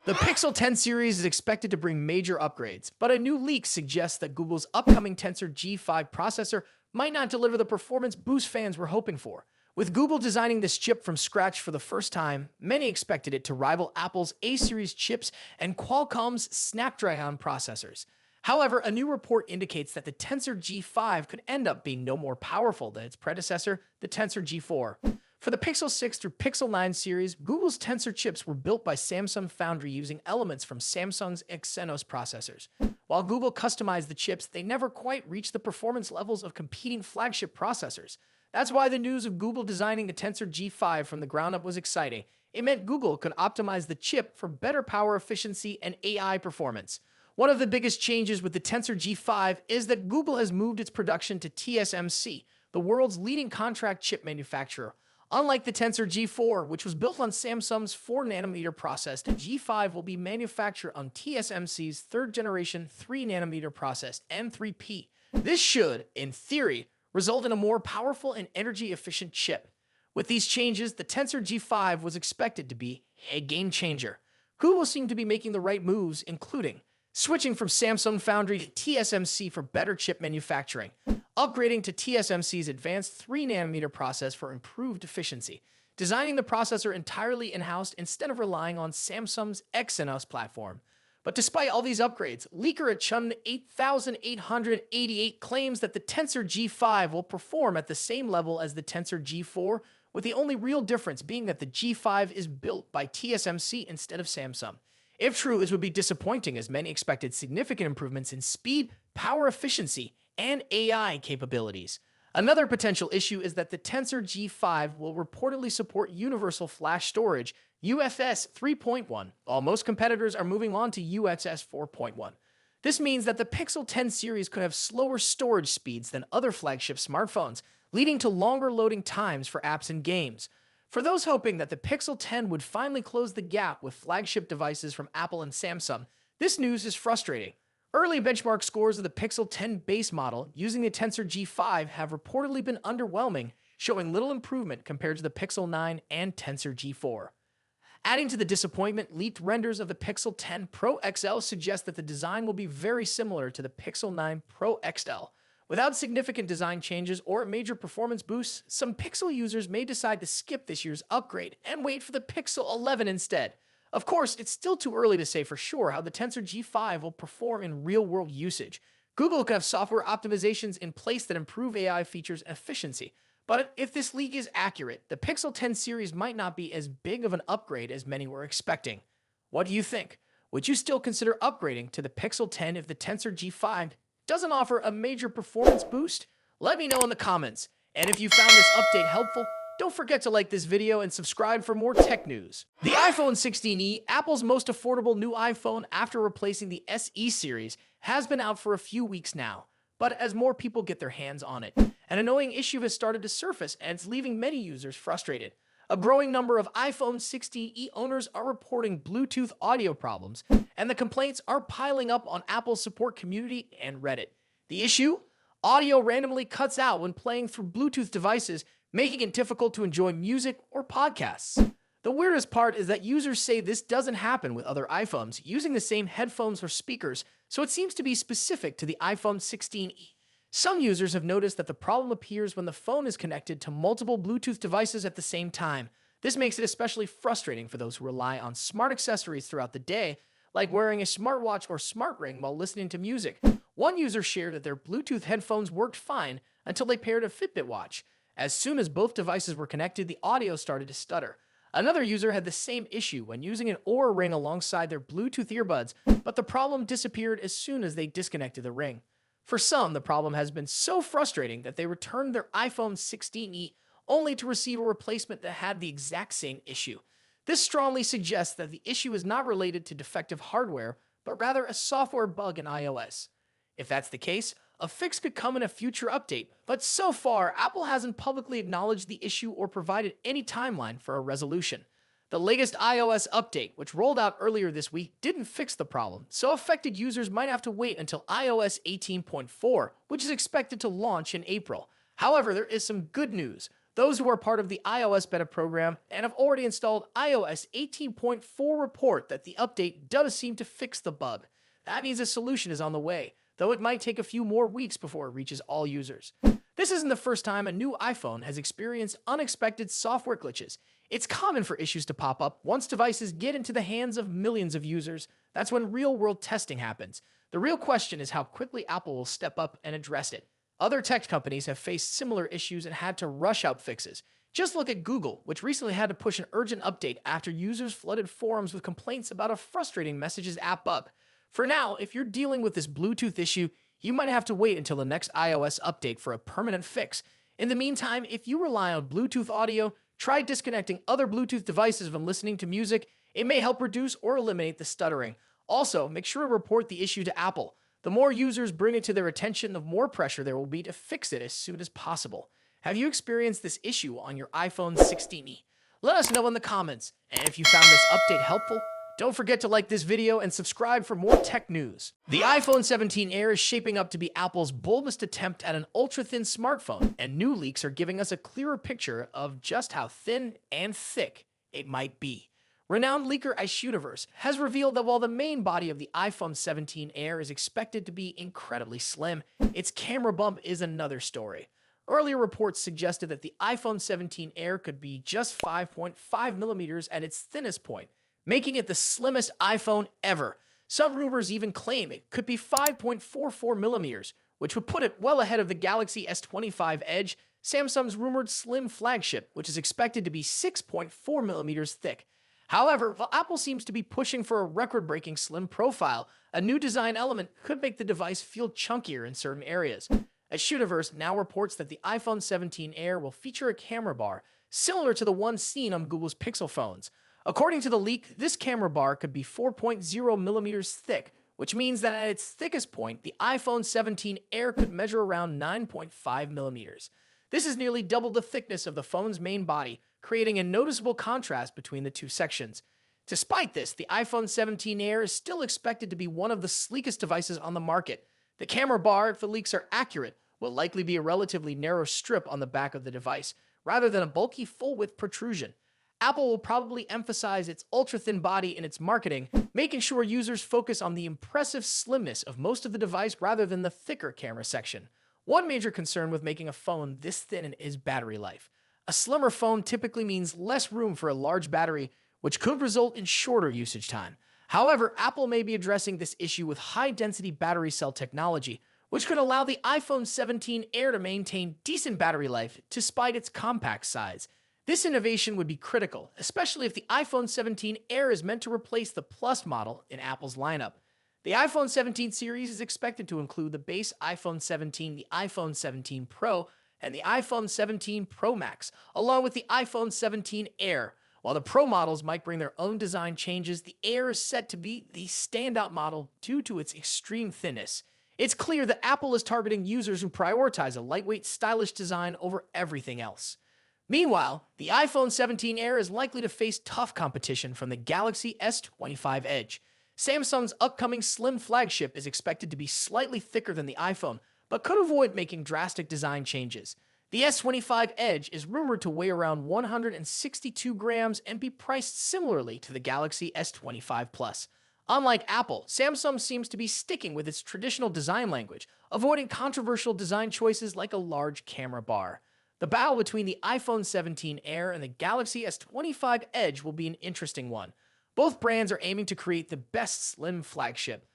The Pixel 10 series is expected to bring major upgrades, but a new leak suggests that Google's upcoming Tensor G5 processor might not deliver the performance boost fans were hoping for. With Google designing this chip from scratch for the first time, many expected it to rival Apple's A-series chips and Qualcomm's Snapdragon processors. However, a new report indicates that the Tensor G5 could end up being no more powerful than its predecessor, the Tensor G4. For the Pixel 6 through Pixel 9 series, Google's Tensor chips were built by Samsung Foundry using elements from Samsung's Exynos processors. While Google customized the chips, they never quite reached the performance levels of competing flagship processors. That's why the news of Google designing the Tensor G5 from the ground up was exciting. It meant Google could optimize the chip for better power efficiency and AI performance. One of the biggest changes with the Tensor G5 is that Google has moved its production to TSMC, the world's leading contract chip manufacturer. Unlike the Tensor G4, which was built on Samsung's 4nm process, the G5 will be manufactured on TSMC's third-generation 3nm process, N3P. This should, in theory, result in a more powerful and energy-efficient chip. With these changes, the Tensor G5 was expected to be a game-changer. Google seemed to be making the right moves, including switching from Samsung Foundry to TSMC for better chip manufacturing, upgrading to TSMC's advanced 3nm process for improved efficiency, designing the processor entirely in-house instead of relying on Samsung's Exynos platform. But despite all these upgrades, leaker at Chun 8888 claims that the Tensor G5 will perform at the same level as the Tensor G4, with the only real difference being that the G5 is built by TSMC instead of Samsung. If true, this would be disappointing as many expected significant improvements in speed, power efficiency, and AI capabilities. Another potential issue is that the Tensor G5 will reportedly support universal flash storage, UFS 3.1, while most competitors are moving on to UFS 4.1. This means that the Pixel 10 series could have slower storage speeds than other flagship smartphones, leading to longer loading times for apps and games. For those hoping that the Pixel 10 would finally close the gap with flagship devices from Apple and Samsung, this news is frustrating. Early benchmark scores of the Pixel 10 base model using the Tensor G5 have reportedly been underwhelming, showing little improvement compared to the Pixel 9 and Tensor G4. Adding to the disappointment, leaked renders of the Pixel 10 Pro XL suggest that the design will be very similar to the Pixel 9 Pro XL. Without significant design changes or major performance boosts, some Pixel users may decide to skip this year's upgrade and wait for the Pixel 11 instead. Of course, it's still too early to say for sure how the Tensor G5 will perform in real-world usage. Google could have software optimizations in place that improve AI features and efficiency. But if this leak is accurate, the Pixel 10 series might not be as big of an upgrade as many were expecting. What do you think? Would you still consider upgrading to the Pixel 10 if the Tensor G5 doesn't offer a major performance boost? Let me know in the comments. And if you found this update helpful, don't forget to like this video and subscribe for more tech news. The iPhone 16e, Apple's most affordable new iPhone after replacing the SE series, has been out for a few weeks now. But as more people get their hands on it, an annoying issue has started to surface and it's leaving many users frustrated. A growing number of iPhone 16e owners are reporting Bluetooth audio problems, and the complaints are piling up on Apple's support community and Reddit. The issue? Audio randomly cuts out when playing through Bluetooth devices, making it difficult to enjoy music or podcasts. The weirdest part is that users say this doesn't happen with other iPhones using the same headphones or speakers, so it seems to be specific to the iPhone 16e. Some users have noticed that the problem appears when the phone is connected to multiple Bluetooth devices at the same time. This makes it especially frustrating for those who rely on smart accessories throughout the day, like wearing a smartwatch or smart ring while listening to music. One user shared that their Bluetooth headphones worked fine until they paired a Fitbit watch. As soon as both devices were connected, the audio started to stutter. Another user had the same issue when using an Oura ring alongside their Bluetooth earbuds, but the problem disappeared as soon as they disconnected the ring. For some, the problem has been so frustrating that they returned their iPhone 16e only to receive a replacement that had the exact same issue. This strongly suggests that the issue is not related to defective hardware, but rather a software bug in iOS. If that's the case, a fix could come in a future update, but so far, Apple hasn't publicly acknowledged the issue or provided any timeline for a resolution. The latest iOS update, which rolled out earlier this week, didn't fix the problem, so affected users might have to wait until iOS 18.4, which is expected to launch in April. However, there is some good news. Those who are part of the iOS beta program and have already installed iOS 18.4 report that the update does seem to fix the bug. That means a solution is on the way, though it might take a few more weeks before it reaches all users. This isn't the first time a new iPhone has experienced unexpected software glitches. It's common for issues to pop up once devices get into the hands of millions of users. That's when real-world testing happens. The real question is how quickly Apple will step up and address it. Other tech companies have faced similar issues and had to rush out fixes. Just look at Google, which recently had to push an urgent update after users flooded forums with complaints about a frustrating Messages app bug. For now, if you're dealing with this Bluetooth issue, you might have to wait until the next iOS update for a permanent fix. In the meantime, if you rely on Bluetooth audio, try disconnecting other Bluetooth devices when listening to music. It may help reduce or eliminate the stuttering. Also, make sure to report the issue to Apple. The more users bring it to their attention, the more pressure there will be to fix it as soon as possible. Have you experienced this issue on your iPhone 16e? Let us know in the comments. And if you found this update helpful, don't forget to like this video and subscribe for more tech news. The iPhone 17 Air is shaping up to be Apple's boldest attempt at an ultra-thin smartphone, and new leaks are giving us a clearer picture of just how thin and thick it might be. Renowned leaker Ishuniverse has revealed that while the main body of the iPhone 17 Air is expected to be incredibly slim, its camera bump is another story. Earlier reports suggested that the iPhone 17 Air could be just 5.5 millimeters at its thinnest point, making it the slimmest iPhone ever. Some rumors even claim it could be 5.44 millimeters, which would put it well ahead of the Galaxy S25 Edge, Samsung's rumored slim flagship, which is expected to be 6.4 millimeters thick. However, while Apple seems to be pushing for a record-breaking slim profile, a new design element could make the device feel chunkier in certain areas. Ishuniverse now reports that the iPhone 17 Air will feature a camera bar, similar to the one seen on Google's Pixel phones. According to the leak, this camera bar could be 4.0 millimeters thick, which means that at its thickest point, the iPhone 17 Air could measure around 9.5 millimeters. This is nearly double the thickness of the phone's main body, creating a noticeable contrast between the two sections. Despite this, the iPhone 17 Air is still expected to be one of the sleekest devices on the market. The camera bar, if the leaks are accurate, will likely be a relatively narrow strip on the back of the device, rather than a bulky full-width protrusion. Apple will probably emphasize its ultra-thin body in its marketing, making sure users focus on the impressive slimness of most of the device rather than the thicker camera section. One major concern with making a phone this thin is battery life. A slimmer phone typically means less room for a large battery, which could result in shorter usage time. However, Apple may be addressing this issue with high-density battery cell technology, which could allow the iPhone 17 Air to maintain decent battery life despite its compact size. This innovation would be critical, especially if the iPhone 17 Air is meant to replace the Plus model in Apple's lineup. The iPhone 17 series is expected to include the base iPhone 17, the iPhone 17 Pro, and the iPhone 17 Pro Max, along with the iPhone 17 Air. While the Pro models might bring their own design changes, the Air is set to be the standout model due to its extreme thinness. It's clear that Apple is targeting users who prioritize a lightweight, stylish design over everything else. Meanwhile, the iPhone 17 Air is likely to face tough competition from the Galaxy S25 Edge. Samsung's upcoming slim flagship is expected to be slightly thicker than the iPhone, but could avoid making drastic design changes. The S25 Edge is rumored to weigh around 162 grams and be priced similarly to the Galaxy S25 Plus. Unlike Apple, Samsung seems to be sticking with its traditional design language, avoiding controversial design choices like a large camera bar. The battle between the iPhone 17 Air and the Galaxy S25 Edge will be an interesting one. Both brands are aiming to create the best slim flagship,